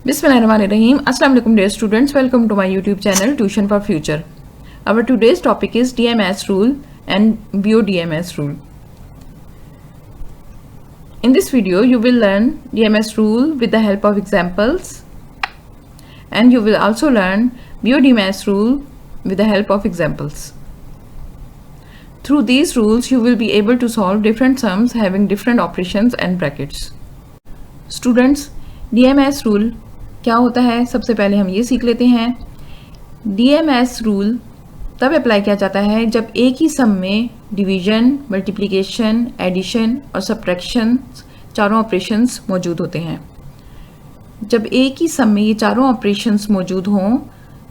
Bismillahirrahmanirrahim. Assalamu alaikum dear students. Welcome to my YouTube channel Tuition for Future. Our today's topic is DMS rule and BODMS rule. In this video you will learn DMS rule with the help of examples, and you will also learn BODMS rule with the help of examples. Through these rules you will be able to solve different sums having different operations and brackets. Students, DMS rule क्या होता है, सबसे पहले हम ये सीख लेते हैं। DMS रूल तब अप्लाई किया जाता है जब एक ही सम में डिवीजन, मल्टीप्लिकेशन, एडिशन और सब्ट्रैक्शन चारों ऑपरेशंस मौजूद होते हैं। जब एक ही सम में ये चारों ऑपरेशंस मौजूद हों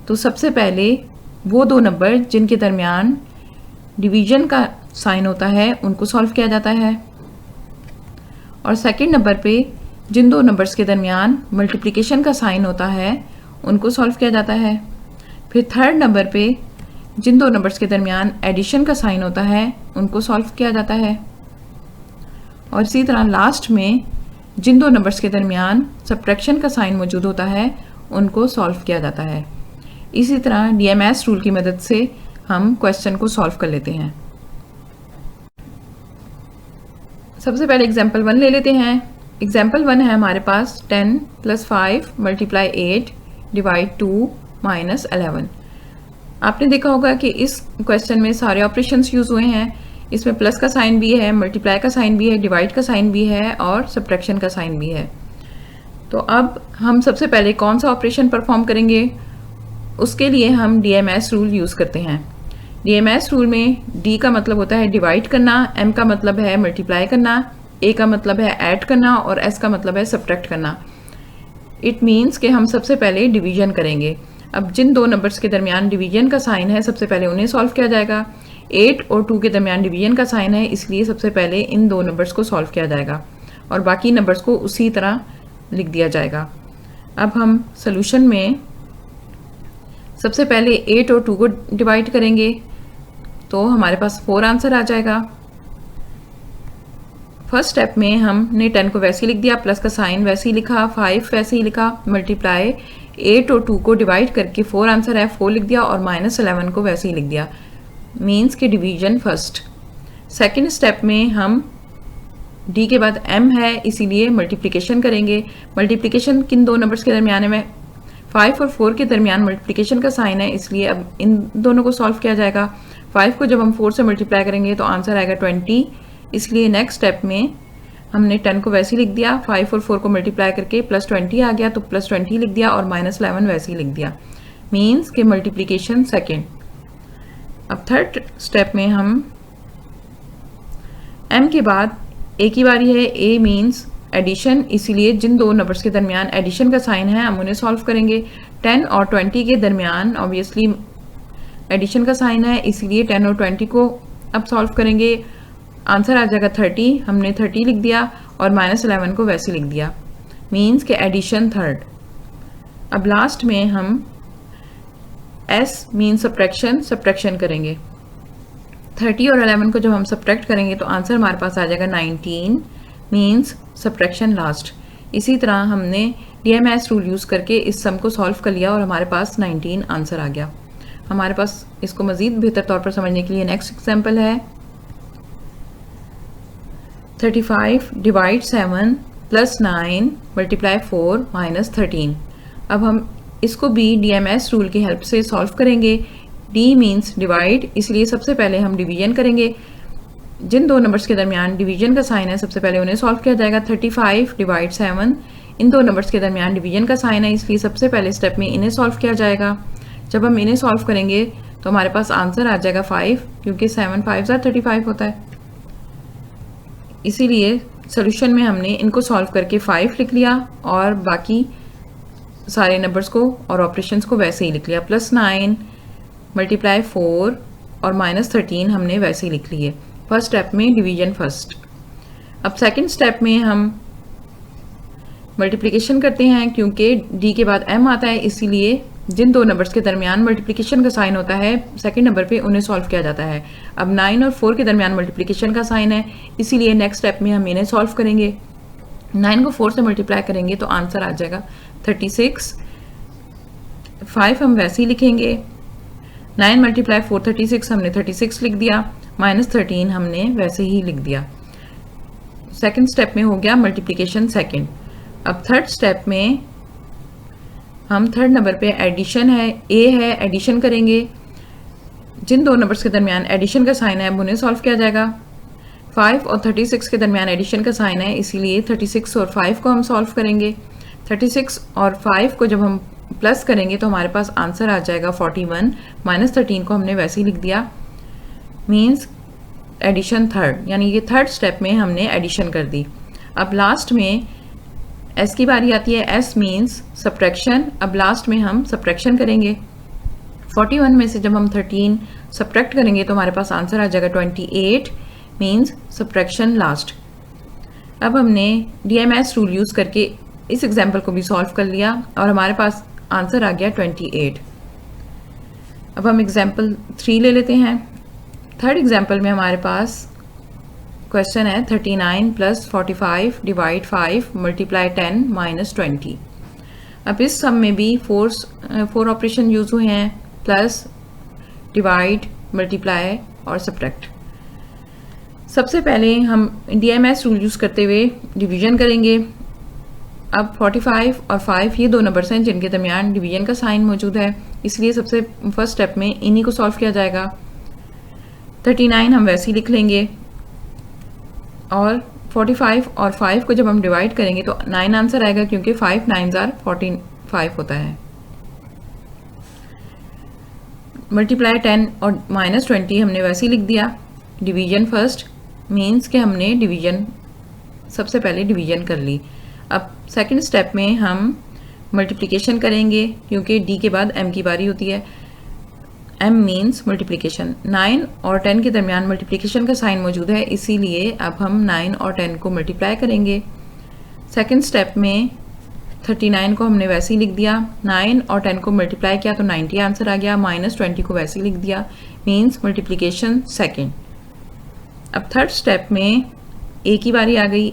तो सबसे पहले वो दो नंबर जिनके दरमियान डिवीजन का साइन होता है उनको सॉल्व किया जाता है, और सेकंड नंबर पे जिन दो नंबर्स के दरमियान मल्टीप्लिकेशन का साइन होता है उनको सॉल्व किया जाता है। फिर थर्ड नंबर पे जिन दो नंबर्स के दरमियान एडिशन का साइन होता है उनको सॉल्व किया जाता है, और इसी तरह लास्ट में जिन दो नंबर्स के दरमियान सब्ट्रैक्शन का साइन मौजूद होता है उनको सॉल्व किया जाता है। इसी तरह DMS रूल की मदद से हम क्वेश्चन को सॉल्व कर लेते हैं। सबसे पहले एग्जाम्पल 1 ले लेते हैं। एग्जाम्पल 1 है हमारे पास 10 + 5 × 8 / 2 - 11। आपने देखा होगा कि इस क्वेश्चन में सारे ऑपरेशंस यूज हुए हैं। इसमें प्लस का साइन भी है, मल्टीप्लाई का साइन भी है, डिवाइड का साइन भी है और सब्ट्रैक्शन का साइन भी है। तो अब हम सबसे पहले कौन सा ऑपरेशन परफॉर्म करेंगे, उसके लिए हम DMS रूल यूज़ करते हैं। DMS रूल में D का मतलब होता है डिवाइड करना, M का मतलब है मल्टीप्लाई करना, A का मतलब है ऐड करना और S का मतलब है सब्ट्रैक्ट करना। इट मीन्स कि हम सबसे पहले डिवीजन करेंगे। अब जिन दो नंबर्स के दरमियान डिवीजन का साइन है सबसे पहले उन्हें सॉल्व किया जाएगा। 8 और 2 के दरमियान डिवीजन का साइन है, इसलिए सबसे पहले इन दो नंबर्स को सॉल्व किया जाएगा और बाकी नंबर्स को उसी तरह लिख दिया जाएगा। अब हम सोल्यूशन में सबसे पहले 8 और 2 को डिवाइड करेंगे तो हमारे पास 4 आंसर आ जाएगा। फर्स्ट स्टेप में हमने 10 को वैसे ही लिख दिया, प्लस का साइन वैसे ही लिखा, 5 वैसे ही लिखा, मल्टीप्लाई 8 और 2 को डिवाइड करके 4 आंसर है 4 लिख दिया, और -11 को वैसे ही लिख दिया। मीन्स के डिवीजन फर्स्ट। सेकंड स्टेप में हम D के बाद M है इसीलिए मल्टीप्लिकेशन करेंगे। मल्टीप्लिकेशन किन दो नंबर्स के दरमियान है, 5 और 4 के दरमियान मल्टीप्लिकेशन का साइन है, इसलिए अब इन दोनों को सॉल्व किया जाएगा। 5 को जब हम 4 से मल्टीप्लाई करेंगे तो आंसर आएगा 20, इसलिए नेक्स्ट स्टेप में हमने 10 को वैसे ही लिख दिया, 5 और 4 को मल्टीप्लाई करके +20 आ गया तो +20 लिख दिया और -11 वैसे ही लिख दिया। मीन्स के मल्टीप्लिकेशन सेकेंड। अब थर्ड स्टेप में हम M के बाद A की बारी है। A मीन्स एडिशन, इसीलिए जिन दो नंबर्स के दरमियान एडिशन का साइन है हम उन्हें सॉल्व करेंगे। 10 और 20 के दरमियान ऑब्वियसली एडिशन का साइन है, इसीलिए 10 और 20 को अब सॉल्व करेंगे। आंसर आ जाएगा 30, हमने 30 लिख दिया और -11 को वैसे लिख दिया। मीन्स के एडिशन थर्ड। अब लास्ट में हम S मीन्स सब्ट्रैक्शन करेंगे। 30 और 11 को जब हम सब्ट्रैक्ट करेंगे तो आंसर हमारे पास आ जाएगा 19, मीन्स सब्ट्रैक्शन लास्ट। इसी तरह हमने DMS रूल यूज़ करके इस सम को सॉल्व कर लिया और हमारे पास 19 आंसर आ गया। हमारे पास इसको मज़ीद बेहतर तौर पर समझने के लिए नेक्स्ट एग्जाम्पल है 35 / 7 + 9 × 4 - 13। अब हम इसको भी DMS रूल की हेल्प से सॉल्व करेंगे। D मीन्स डिवाइड, इसलिए सबसे पहले हम डिवीजन करेंगे। जिन दो नंबर्स के दरमियान डिवीजन का साइन है सबसे पहले उन्हें सॉल्व किया जाएगा। 35 / 7, इन दो नंबर्स के दरमियान डिवीजन का साइन है, इसलिए सबसे पहले स्टेप में इन्हें सॉल्व किया जाएगा। जब हम इन्हें सॉल्व करेंगे तो हमारे पास आंसर आ जाएगा 5, क्योंकि 7 × 5 = 35 होता है। इसीलिए सोल्यूशन में हमने इनको सॉल्व करके 5 लिख लिया और बाकी सारे नंबर्स को और ऑपरेशंस को वैसे ही लिख लिया। +9 × 4 और -13 हमने वैसे ही लिख लिए। फर्स्ट स्टेप में डिवीजन फर्स्ट। अब सेकंड स्टेप में हम मल्टीप्लिकेशन करते हैं, क्योंकि D के बाद M आता है, इसीलिए जिन दो नंबर्स के दरमियान मल्टीप्लिकेशन का साइन होता है सेकंड नंबर पे उन्हें सॉल्व किया जाता है। अब 9 और 4 के दरमियान मल्टीप्लिकेशन का साइन है, इसीलिए नेक्स्ट स्टेप में हम इन्हें सॉल्व करेंगे। 9 को 4 से मल्टीप्लाई करेंगे तो आंसर आ जाएगा 36, 5 हम वैसे ही लिखेंगे, 9 मल्टीप्लाई 4 36 हमने 36 लिख दिया, -13 हमने वैसे ही लिख दिया। सेकंड स्टेप में हो गया मल्टीप्लिकेशन सेकंड। अब थर्ड स्टेप में हम थर्ड नंबर पे एडिशन है, ए है, एडिशन करेंगे। जिन दो नंबर्स के दरमियान एडिशन का साइन है अब उन्हें सॉल्व किया जाएगा। 5 और 36 के दरमियान एडिशन का साइन है, इसीलिए 36 और 5 को हम सॉल्व करेंगे। 36 और 5 को जब हम प्लस करेंगे तो हमारे पास आंसर आ जाएगा 41, -13 को हमने वैसे ही लिख दिया, मीन्स एडिशन थर्ड, यानी ये थर्ड स्टेप में हमने एडिशन कर दी। अब लास्ट में एस की बारी आती है, एस मीन्स सब्ट्रैक्शन। अब लास्ट में हम सब्ट्रैक्शन करेंगे। 41 में से जब हम 13 सब्ट्रैक्ट करेंगे तो हमारे पास आंसर आ जाएगा 28, मीन्स सब्ट्रैक्शन लास्ट। अब हमने DMS रूल यूज़ करके इस एग्जाम्पल को भी सॉल्व कर लिया और हमारे पास आंसर आ गया 28। अब हम एग्जाम्पल 3 ले लेते हैं। थर्ड एग्जाम्पल में हमारे पास क्वेश्चन है 39 + 45 / 5 × 10 - 20। अब इस सम में भी 4 ऑपरेशन यूज हुए हैं, प्लस, डिवाइड, मल्टीप्लाई और सब्ट्रैक्ट। सबसे पहले हम DMS रूल यूज़ करते हुए डिवीजन करेंगे। अब 45 और 5 ये दो नंबर्स हैं जिनके दरमियान डिवीजन का साइन मौजूद है, इसलिए सबसे फर्स्ट स्टेप में इन्हीं को सॉल्व किया जाएगा। 39 हम वैसे ही लिख लेंगे और 45 और 5 को जब हम डिवाइड करेंगे तो 9 आंसर आएगा, क्योंकि 5 9s are 45 होता है। मल्टीप्लाई 10 और -20 हमने वैसे ही लिख दिया। डिवीजन फर्स्ट मीन्स कि हमने डिवीजन सबसे पहले डिवीजन कर ली। अब सेकंड स्टेप में हम मल्टीप्लिकेशन करेंगे, क्योंकि D के बाद M की बारी होती है। M means multiplication. 9 और 10 के दरमियान मल्टीप्लिकेशन का साइन मौजूद है, इसीलिए अब हम 9 और 10 को मल्टीप्लाई करेंगे। सेकंड स्टेप में 39 को हमने वैसे ही लिख दिया, 9 और 10 को मल्टीप्लाई किया तो 90 आंसर आ गया, -20 को वैसे ही लिख दिया, मीन्स मल्टीप्लिकेशन सेकंड। अब थर्ड स्टेप में A की बारी आ गई।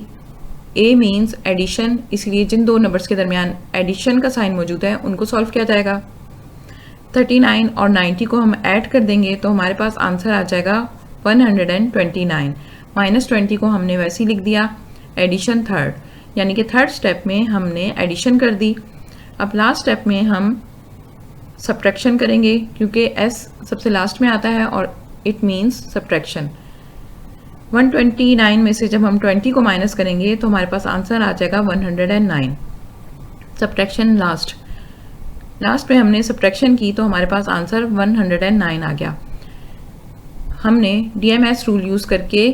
A मीन्स एडिशन, इसलिए जिन दो नंबर्स के दरमियान एडिशन का साइन मौजूद है उनको सॉल्व किया जाएगा। 39 और 90 को हम ऐड कर देंगे तो हमारे पास आंसर आ जाएगा 129। -20 को हमने वैसे ही लिख दिया, एडिशन थर्ड, यानी कि थर्ड स्टेप में हमने एडिशन कर दी। अब लास्ट स्टेप में हम सब्ट्रैक्शन करेंगे, क्योंकि S सबसे लास्ट में आता है और इट मीन्स सब्ट्रैक्शन। 129 में से जब हम 20 को माइनस करेंगे तो हमारे पास आंसर आ जाएगा 109। सब्ट्रैक्शन लास्ट में हमने सब्ट्रैक्शन की तो हमारे पास आंसर 109 आ गया। हमने DMS रूल यूज़ करके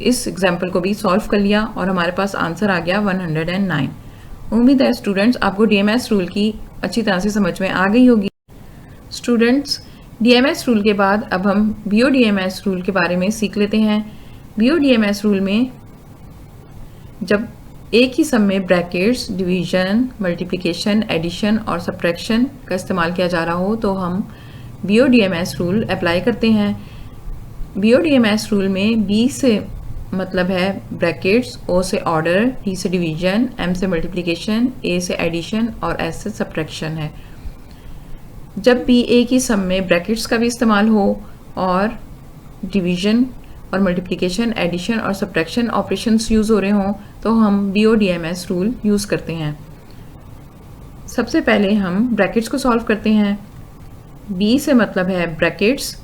इस एग्जाम्पल को भी सॉल्व कर लिया और हमारे पास आंसर आ गया 109। उम्मीद है स्टूडेंट्स आपको DMS रूल की अच्छी तरह से समझ में आ गई होगी। स्टूडेंट्स, DMS रूल के बाद अब हम BODMS रूल के बारे में सीख लेते हैं। BODMS रूल में जब एक ही सम में ब्रैकेट्स, डिवीजन, मल्टीप्लिकेशन, एडिशन और सब्ट्रैक्शन का इस्तेमाल किया जा रहा हो तो हम BODMS रूल अप्लाई करते हैं। BODMS रूल में B से मतलब है ब्रैकेट्स, O से ऑर्डर, D से डिवीजन, M से मल्टीप्लिकेशन, A से एडिशन और S से सब्ट्रैक्शन है। जब भी एक ही सम में ब्रैकेट्स का भी इस्तेमाल हो और डिवीजन और मल्टीप्लिकेशन, एडिशन और सब्ट्रैक्शन ऑपरेशंस यूज़ हो रहे हों तो हम BODMS रूल यूज़ करते हैं। सबसे पहले हम ब्रैकेट्स को सॉल्व करते हैं। B से मतलब है ब्रैकेट्स।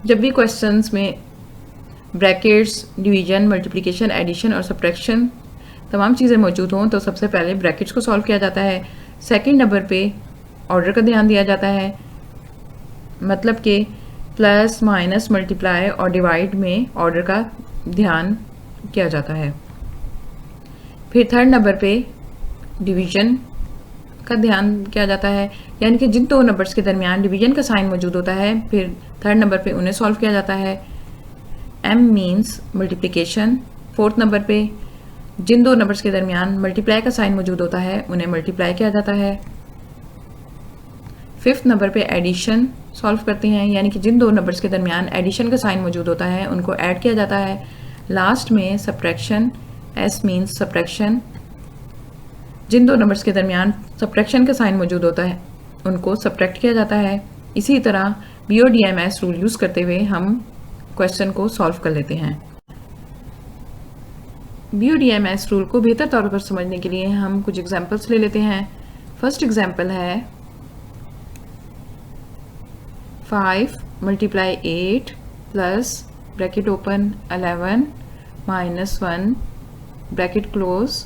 जब भी क्वेश्चंस में ब्रैकेट्स, डिवीजन, मल्टीप्लिकेशन, एडिशन और सब्ट्रैक्शन तमाम चीज़ें मौजूद हों तो सबसे पहले ब्रैकेट्स को सॉल्व किया जाता है। सेकंड नंबर पे ऑर्डर का ध्यान दिया जाता है, मतलब कि प्लस, माइनस, मल्टीप्लाई और डिवाइड में ऑर्डर का ध्यान किया जाता है। फिर थर्ड नंबर पे डिवीजन का ध्यान किया जाता है, यानी कि जिन दो नंबर्स के दरमियान डिवीजन का साइन मौजूद होता है फिर थर्ड नंबर पे उन्हें सॉल्व किया जाता है। M means multiplication. Fourth number पे जिन दो नंबर्स के दरमियान मल्टीप्लाई का साइन मौजूद होता है उन्हें मल्टीप्लाई किया जाता है। फिफ्थ नंबर पे एडिशन सॉल्व करते हैं, यानी कि जिन दो नंबर्स के दरमियान एडिशन का साइन मौजूद होता है उनको ऐड किया जाता है। लास्ट में सब्ट्रैक्शन, S मीन्स सब्ट्रैक्शन। जिन दो नंबर्स के दरमियान सब्ट्रैक्शन का साइन मौजूद होता है उनको सब्ट्रैक्ट किया जाता है। इसी तरह BODMS रूल यूज़ करते हुए हम क्वेश्चन को सॉल्व कर लेते हैं। BODMS रूल को बेहतर तौर पर समझने के लिए हम कुछ एग्जांपल्स ले लेते हैं। फर्स्ट एग्जांपल है 5 × 8 plus bracket open 11 minus 1 bracket close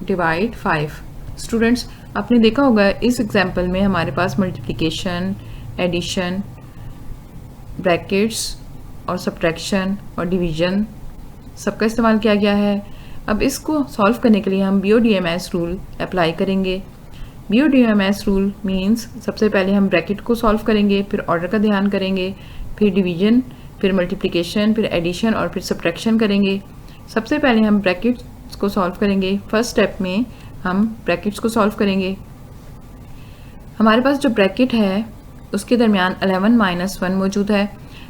divide 5। Students, आपने देखा होगा इस एग्जांपल में हमारे पास मल्टीप्लिकेशन, एडिशन, ब्रैकेट्स और सब्ट्रैक्शन और डिवीजन सबका इस्तेमाल किया गया है। अब इसको सॉल्व करने के लिए हम BODMS रूल अप्लाई करेंगे। BODMS रूल मीन्स सबसे पहले हम ब्रैकेट को सॉल्व करेंगे, फिर ऑर्डर का ध्यान करेंगे, फिर डिवीजन, फिर मल्टीप्लिकेशन, फिर एडिशन और फिर सब्ट्रैक्शन करेंगे। सबसे पहले हम ब्रैकेट्स को सॉल्व करेंगे। फर्स्ट स्टेप में हम ब्रैकेट्स को सॉल्व करेंगे। हमारे पास जो ब्रैकेट है उसके दरमियान 11 माइनस 1 मौजूद है।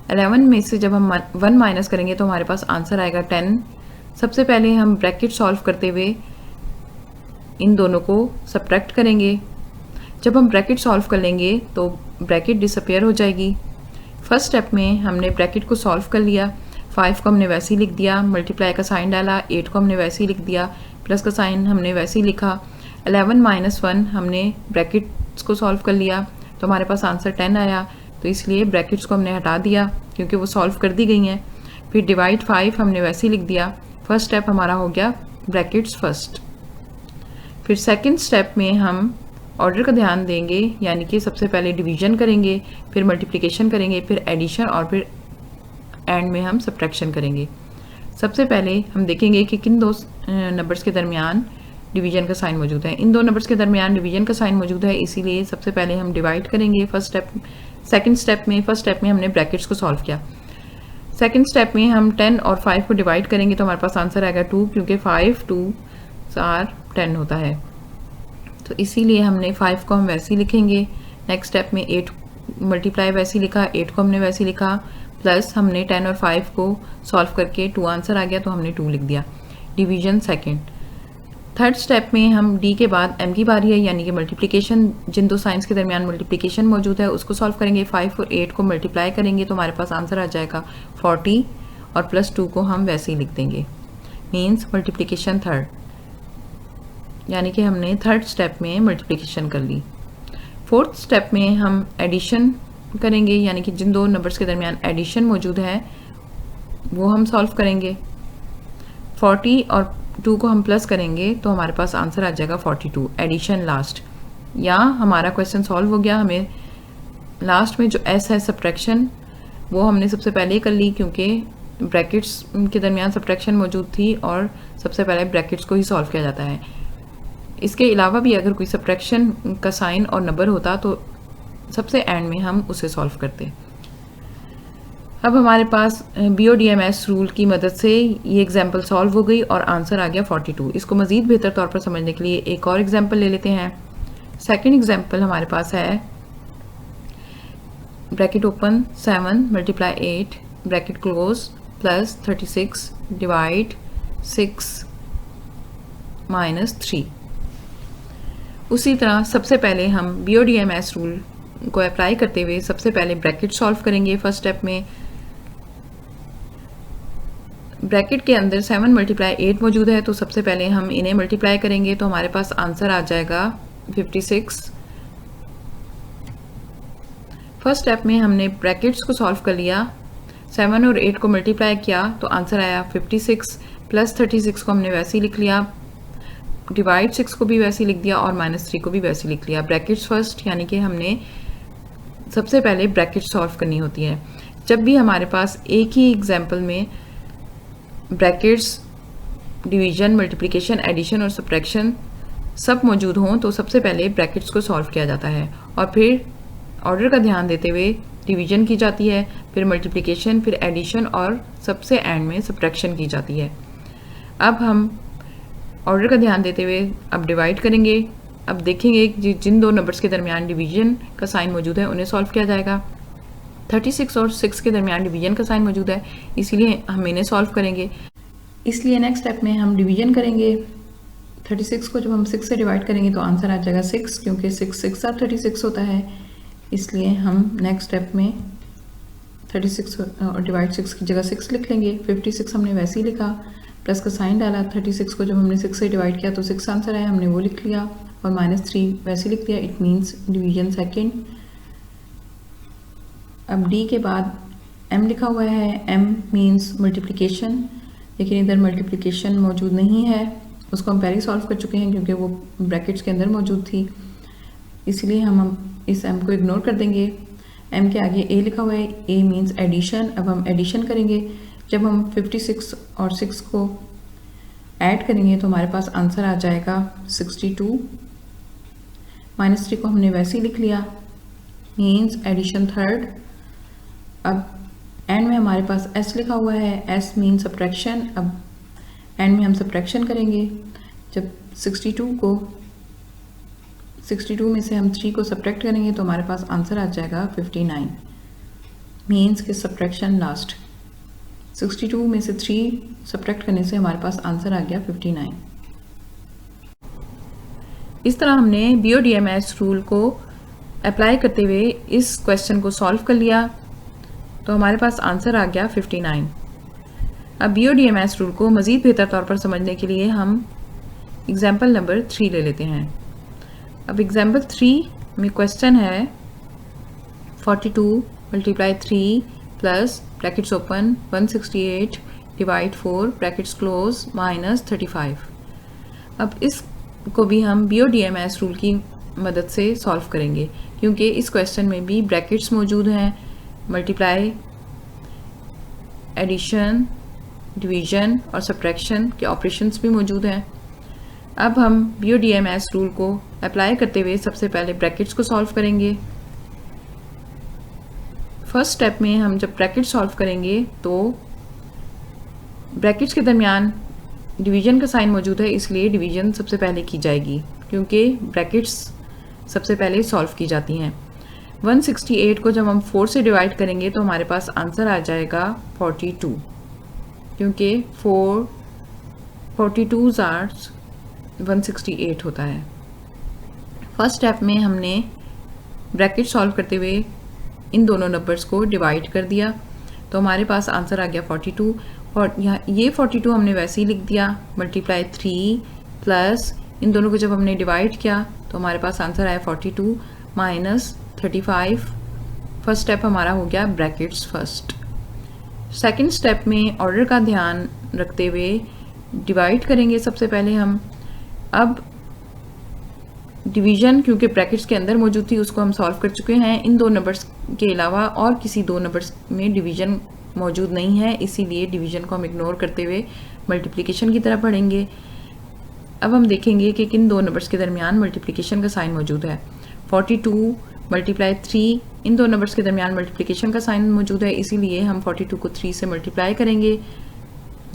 11 में से जब हम 1 माइनस करेंगे तो हमारे पास आंसर आएगा 10। सबसे पहले हम ब्रैकेट सॉल्व करते हुए इन दोनों को सब्ट्रैक्ट करेंगे। जब हम ब्रैकेट सॉल्व कर लेंगे तो ब्रैकेट डिसअपियर हो जाएगी। फर्स्ट स्टेप में हमने ब्रैकेट को सॉल्व कर लिया। 5 को हमने वैसे ही लिख दिया, मल्टीप्लाई का साइन डाला, 8 को हमने वैसे ही लिख दिया, प्लस का साइन हमने वैसे ही लिखा। 11 माइनस 1 हमने ब्रैकेट्स को सॉल्व कर लिया तो हमारे पास आंसर 10 आया, तो इसलिए ब्रैकेट्स को हमने हटा दिया क्योंकि वो सॉल्व कर दी गई हैं। फिर डिवाइड 5 हमने वैसे ही लिख दिया। फर्स्ट स्टेप हमारा हो गया ब्रैकेट्स फर्स्ट। फिर सेकंड स्टेप में हम ऑर्डर का ध्यान देंगे, यानी कि सबसे पहले डिवीजन करेंगे, फिर मल्टीप्लिकेशन करेंगे, फिर एडिशन और फिर एंड में हम सब्ट्रैक्शन करेंगे। सबसे पहले हम देखेंगे कि किन दो नंबर्स के दरमियान डिवीजन का साइन मौजूद है। इन दो नंबर्स के दरमियान डिवीजन का साइन मौजूद है, इसीलिए सबसे पहले हम डिवाइड करेंगे। सेकंड स्टेप में हमने ब्रैकेट्स को सॉल्व किया। सेकंड स्टेप में हम 10 और 5 को डिवाइड करेंगे तो हमारे पास आंसर आएगा 2, क्योंकि 5 2 4 10 होता है, तो इसीलिए हमने 5 को हम वैसे ही लिखेंगे। नेक्स्ट स्टेप में 8 मल्टीप्लाई वैसे ही लिखा, 8 को हमने वैसे ही लिखा, प्लस हमने 10 और 5 को सॉल्व करके 2 आंसर आ गया तो हमने 2 लिख दिया। Division second. थर्ड स्टेप में हम डी के बाद एम की बारी है, यानी कि मल्टीप्लिकेशन। जिन दो साइंस के दरमियान मल्टीप्लिकेशन मौजूद है उसको सॉल्व करेंगे। 5 और 8 को मल्टीप्लाई करेंगे तो हमारे पास आंसर आ जाएगा 40 और प्लस 2 को हम वैसे ही लिख देंगे, मीन्स मल्टीप्लिकेशन थर्ड, यानी कि हमने थर्ड स्टेप में मल्टीप्लिकेशन कर ली। फोर्थ स्टेप में हम एडिशन करेंगे, यानी कि जिन दो नंबर्स के दरमियान एडिशन मौजूद है वो हम सॉल्व करेंगे। 40 और 2 को हम प्लस करेंगे तो हमारे पास आंसर आ जाएगा 42, एडिशन लास्ट। यहाँ हमारा क्वेश्चन सॉल्व हो गया। हमें लास्ट में जो एस है सब्ट्रैक्शन, वो हमने सबसे पहले कर ली क्योंकि ब्रैकेट्स के दरमियान सब्ट्रैक्शन मौजूद थी और सबसे पहले ब्रैकेट्स को ही सॉल्व किया जाता है। इसके अलावा भी अगर कोई सब्ट्रैक्शन का साइन और नंबर होता तो सबसे एंड में हम उसे सॉल्व करते। अब हमारे पास BODMS रूल की मदद से ये एग्जाम्पल सॉल्व हो गई और आंसर आ गया 42। इसको मज़ीद बेहतर तौर पर समझने के लिए एक और एग्जाम्पल ले लेते हैं। सेकंड एग्जाम्पल हमारे पास है bracket open 7 multiply 8 bracket close plus 36 divide 6 minus 3। उसी तरह सबसे पहले हम BODMS रूल को अप्लाई करते हुए सबसे पहले ब्रैकेट सॉल्व करेंगे। फर्स्ट स्टेप में ब्रैकेट के अंदर 7 मल्टीप्लाई 8 मौजूद है, तो सबसे पहले हम इन्हें मल्टीप्लाई करेंगे तो हमारे पास आंसर आ जाएगा 56। फर्स्ट स्टेप में हमने ब्रैकेट्स को सॉल्व कर लिया, 7 और 8 को मल्टीप्लाई किया तो आंसर आया 56, प्लस 36 को हमने वैसे ही लिख लिया, डिवाइड 6 को भी वैसे ही लिख दिया और माइनस 3 को भी वैसे ही लिख लिया। ब्रैकेट्स फर्स्ट, यानी कि हमने सबसे पहले ब्रैकेट सॉल्व करनी होती है। जब भी हमारे पास एक ही एग्जाम्पल में ब्रैकेट्स, डिवीजन, मल्टीप्लिकेशन, एडिशन और सब्ट्रैक्शन सब मौजूद हों तो सबसे पहले ब्रैकेट्स को सॉल्व किया जाता है और फिर ऑर्डर का ध्यान देते हुए डिवीजन की जाती है, फिर मल्टीप्लिकेशन, फिर एडिशन और सबसे एंड में सब्ट्रैक्शन की जाती है। अब हम ऑर्डर का ध्यान देते हुए अब डिवाइड करेंगे। अब देखेंगे कि जिन दो नंबर्स के दरमियान डिवीजन का साइन मौजूद है उन्हें सॉल्व किया जाएगा। 36 और 6 के दरमियान डिवीजन का साइन मौजूद है, इसीलिए हम इन्हें सॉल्व करेंगे। इसलिए नेक्स्ट स्टेप में हम डिवीजन करेंगे। 36 को जब हम 6 से डिवाइड करेंगे तो आंसर आ जाएगा 6, क्योंकि 6 6 36 होता है, इसलिए हम नेक्स्ट स्टेप में 36 और डिवाइड 6 की जगह 6 लिख लेंगे। 56 हमने वैसे ही लिखा, प्लस का साइन डाला। 36 को जब हमने 6 से डिवाइड किया तो 6 आंसर आया, हमने वो लिख लिया, और -3 वैसे लिख दिया। It means division second. अब डी के बाद m लिखा हुआ है, m मीन्स मल्टीप्लिकेशन, लेकिन इधर मल्टीप्लिकेशन मौजूद नहीं है, उसको हम पहले ही सॉल्व कर चुके हैं क्योंकि वो ब्रैकेट्स के अंदर मौजूद थी, इसलिए हम इस m को इग्नोर कर देंगे। m के आगे a लिखा हुआ है, a मीन्स एडिशन। अब हम एडिशन करेंगे, जब हम 56 और 6 को ऐड करेंगे तो हमारे पास आंसर आ जाएगा 62। -3 को हमने वैसे ही लिख लिया, मीन्स एडिशन थर्ड। अब एंड में हमारे पास s लिखा हुआ है, s मीन्स सब्ट्रैक्शन। अब एंड में हम सब्ट्रैक्शन करेंगे, जब 62 में से हम 3 को सब्ट्रैक्ट करेंगे तो हमारे पास आंसर आ जाएगा 59, मीन्स कि सब्ट्रैक्शन लास्ट। 62 में से 3 सब्ट्रैक्ट करने से हमारे पास आंसर आ गया 59। इस तरह हमने BODMS रूल को अप्लाई करते हुए इस क्वेश्चन को सॉल्व कर लिया, तो हमारे पास आंसर आ गया 59। अब BODMS रूल को मज़ीद बेहतर तौर पर समझने के लिए हम एग्जाम्पल नंबर 3 ले लेते हैं। अब एग्जाम्पल 3 में क्वेश्चन है 42 × 3 plus brackets open 168 divide 4 brackets close -35। अब इसको भी हम BODMS रूल की मदद से सॉल्व करेंगे, क्योंकि इस क्वेश्चन में भी ब्रैकेट्स मौजूद हैं, मल्टीप्लाई, एडिशन, डिवीजन और सब्ट्रैक्शन के ऑपरेशंस भी मौजूद हैं। अब हम BODMS रूल को अप्लाई करते हुए सबसे पहले ब्रैकेट्स को सॉल्व करेंगे। फर्स्ट स्टेप में हम जब ब्रैकेट सॉल्व करेंगे तो ब्रैकेट्स के दरमियान डिवीजन का साइन मौजूद है, इसलिए डिवीजन सबसे पहले की जाएगी, क्योंकि ब्रैकेट्स सबसे पहले सॉल्व की जाती हैं। 168 को जब हम 4 से डिवाइड करेंगे तो हमारे पास आंसर आ जाएगा 42, क्योंकि 42 आर 168 होता है। फर्स्ट स्टेप में हमने ब्रैकेट सॉल्व करते हुए इन दोनों नंबर्स को डिवाइड कर दिया, तो हमारे पास आंसर आ गया 42। और यहाँ ये 42 हमने वैसे ही लिख दिया, मल्टीप्लाई 3 प्लस इन दोनों को जब हमने डिवाइड किया तो हमारे पास आंसर आया 42 -35। फर्स्ट स्टेप हमारा हो गया ब्रैकेट्स फर्स्ट। सेकंड स्टेप में ऑर्डर का ध्यान रखते हुए डिवाइड करेंगे सबसे पहले हम। अब डिवीजन क्योंकि ब्रैकेट्स के अंदर मौजूद थी उसको हम सॉल्व कर चुके हैं। इन दो नंबर्स के अलावा और किसी दो नंबर्स में डिवीजन मौजूद नहीं है, इसीलिए डिवीजन को हम इग्नोर करते हुए मल्टीप्लिकेशन की तरफ बढ़ेंगे। अब हम देखेंगे कि किन दो नंबर्स के दरमियान मल्टीप्लिकेशन का साइन मौजूद है। 42 मल्टीप्लाई 3, इन दो नंबर्स के दरमियान मल्टीप्लिकेशन का साइन मौजूद है, इसीलिए हम 42 को 3 से मल्टीप्लाई करेंगे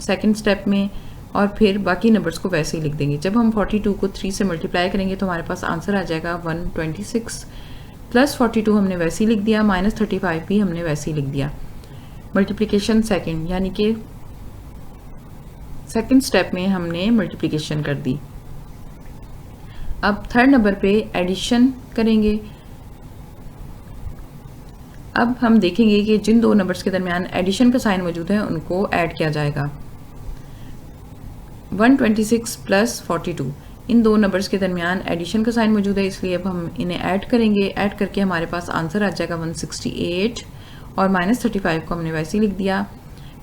सेकंड स्टेप में, और फिर बाकी नंबर्स को वैसे ही लिख देंगे। जब हम 42 को 3 से मल्टीप्लाई करेंगे तो हमारे पास आंसर आ जाएगा 126 प्लस 42 हमने वैसे ही लिख दिया, -35 भी हमने वैसे ही लिख दिया। मल्टीप्लिकेशन सेकंड, यानी कि सेकंड स्टेप में हमने मल्टीप्लिकेशन कर दी। अब थर्ड नंबर पे एडिशन करेंगे। अब हम देखेंगे कि जिन दो नंबर्स के दरमियान एडिशन का साइन मौजूद है उनको ऐड किया जाएगा। 126 प्लस 42, इन दो नंबर्स के दरमियान एडिशन का साइन मौजूद है, इसलिए अब हम इन्हें ऐड करेंगे। ऐड करके हमारे पास आंसर आ जाएगा 168 और -35 को हमने वैसे ही लिख दिया,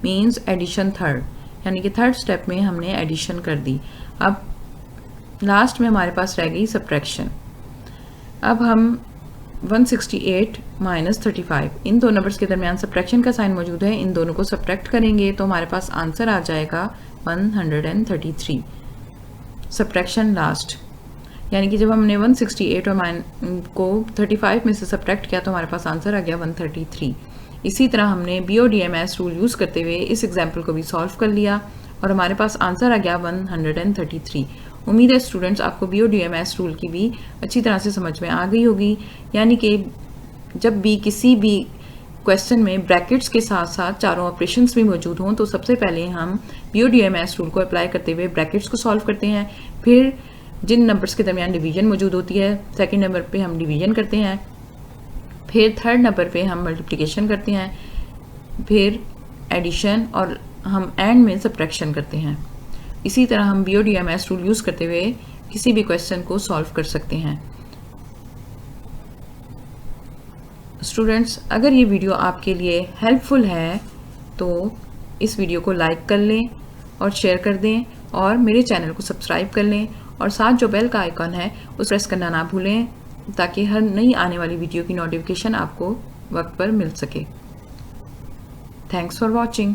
मीन्स एडिशन थर्ड, यानी कि थर्ड स्टेप में हमने एडिशन कर दी। अब लास्ट में हमारे पास रह गई सब्ट्रैक्शन। अब हम 168 -35, इन दो नंबर्स के दरमियान सब्ट्रैक्शन का साइन मौजूद है, इन दोनों को सब्ट्रैक्ट करेंगे तो हमारे पास आंसर आ जाएगा 133, सब्ट्रैक्शन लास्ट, यानी कि जब हमने 168 और को 35 में से सब्ट्रैक्ट किया तो हमारे पास आंसर आ गया 133। इसी तरह हमने BODMS रूल यूज़ करते हुए इस एग्जाम्पल को भी सॉल्व कर लिया और हमारे पास आंसर आ गया 133। उम्मीद है स्टूडेंट्स आपको BODMS रूल की भी अच्छी तरह से समझ में आ गई होगी, यानी कि जब भी किसी भी क्वेश्चन में ब्रैकेट्स के साथ साथ चारों ऑपरेशंस भी मौजूद हों तो सबसे पहले हम BODMS रूल को अप्लाई करते हुए ब्रैकेट्स को सॉल्व करते हैं। फिर जिन नंबर्स के दरमियान डिवीजन मौजूद होती है, सेकंड नंबर पे हम डिवीजन करते हैं, फिर थर्ड नंबर पे हम मल्टीप्लिकेशन करते हैं, फिर एडिशन और हम एंड में सब्ट्रैक्शन करते हैं। इसी तरह हम BODMS रूल यूज़ करते हुए किसी भी क्वेश्चन को सॉल्व कर सकते हैं। स्टूडेंट्स, अगर ये वीडियो आपके लिए हेल्पफुल है तो इस वीडियो को लाइक कर लें और शेयर कर दें और मेरे चैनल को सब्सक्राइब कर लें और साथ जो बेल का आइकॉन है उस प्रेस करना ना भूलें ताकि हर नई आने वाली वीडियो की नोटिफिकेशन आपको वक्त पर मिल सके। Thanks for watching.